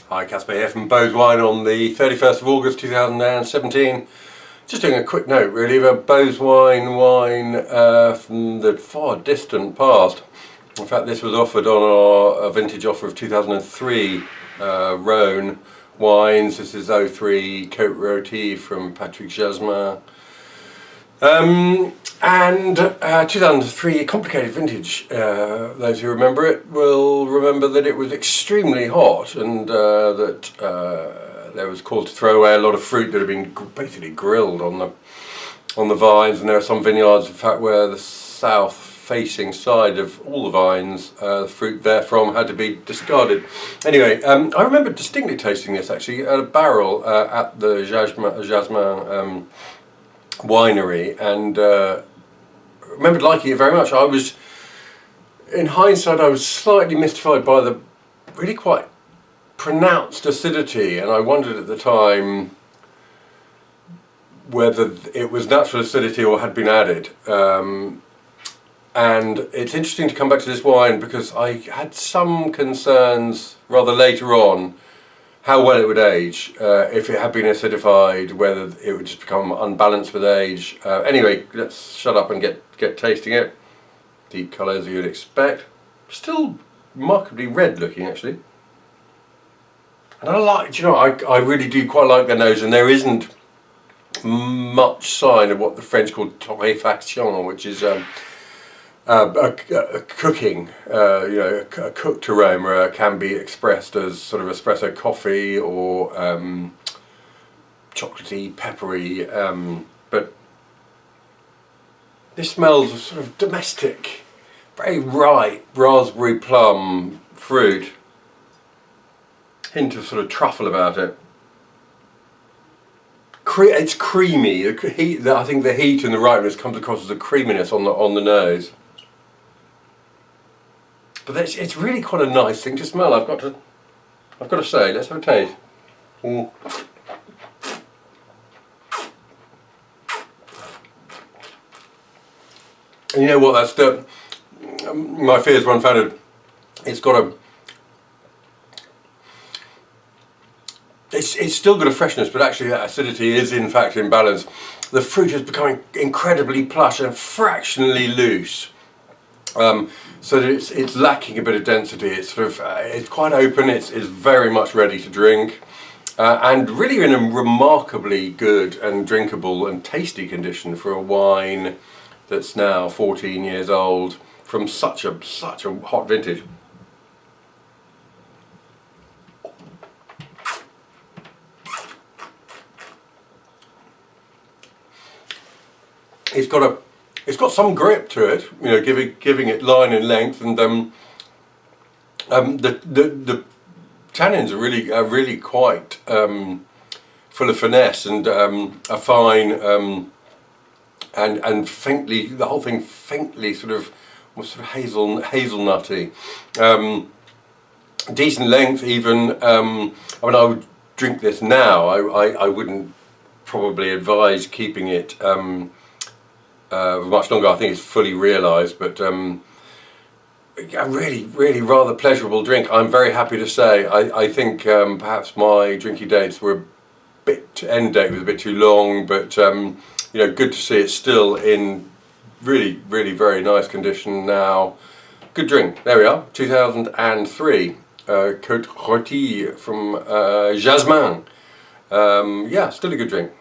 Hi, Caspar here from Bowes Wine on the 31st of August 2017. Just doing a quick note really of a Bowes wine from the far distant past. In fact, this was offered on our vintage offer of 2003 Rhone wines. This is 03 Côte Rôtie from Patrick Jasmin. And 2003, a complicated vintage. Those who remember it will remember that it was extremely hot and that there was cause to throw away a lot of fruit that had been basically grilled on the vines, and there are some vineyards, in fact, where the south-facing side of all the vines, the fruit therefrom had to be discarded. Anyway, I remember distinctly tasting this actually at a barrel at the Jasmin winery, and remembered liking it very much. In hindsight, I was slightly mystified by the really quite pronounced acidity, and I wondered at the time whether it was natural acidity or had been added. And it's interesting to come back to this wine because I had some concerns rather later on how well it would age, if it had been acidified, whether it would just become unbalanced with age. Anyway, let's shut up and get tasting it. Deep colour as you'd expect. Still remarkably red looking actually. And I really do quite like the nose, and there isn't much sign of what the French call torréfaction, which is cooking, a cooked aroma can be expressed as sort of espresso coffee or chocolatey, peppery, but this smells of sort of domestic, very ripe raspberry plum fruit, hint of sort of truffle about it. It's creamy. I think the heat and the ripeness comes across as a creaminess on the nose. But it's really quite a nice thing to smell. I've got to say. Let's have a taste. And you know what? That's my fears were unfounded. It's still got a freshness, but actually that acidity is in fact in balance. The fruit is becoming incredibly plush and fractionally loose. So that it's lacking a bit of density. It's sort of it's quite open. It's very much ready to drink, and really in a remarkably good and drinkable and tasty condition for a wine that's now 14 years old from such a hot vintage. It's got some grip to it, you know, giving it line and length, and the tannins are really quite full of finesse and a fine and faintly, the whole thing faintly sort of hazelnutty, decent length even. I mean, I would drink this now. I wouldn't probably advise keeping it much longer. I think it's fully realised, but a really rather pleasurable drink. I'm very happy to say. I think perhaps my drinking dates were end date was a bit too long, but good to see it's still in really very nice condition now. Good drink. There we are. 2003 Côte Rôtie from Jasmin. Yeah, still a good drink.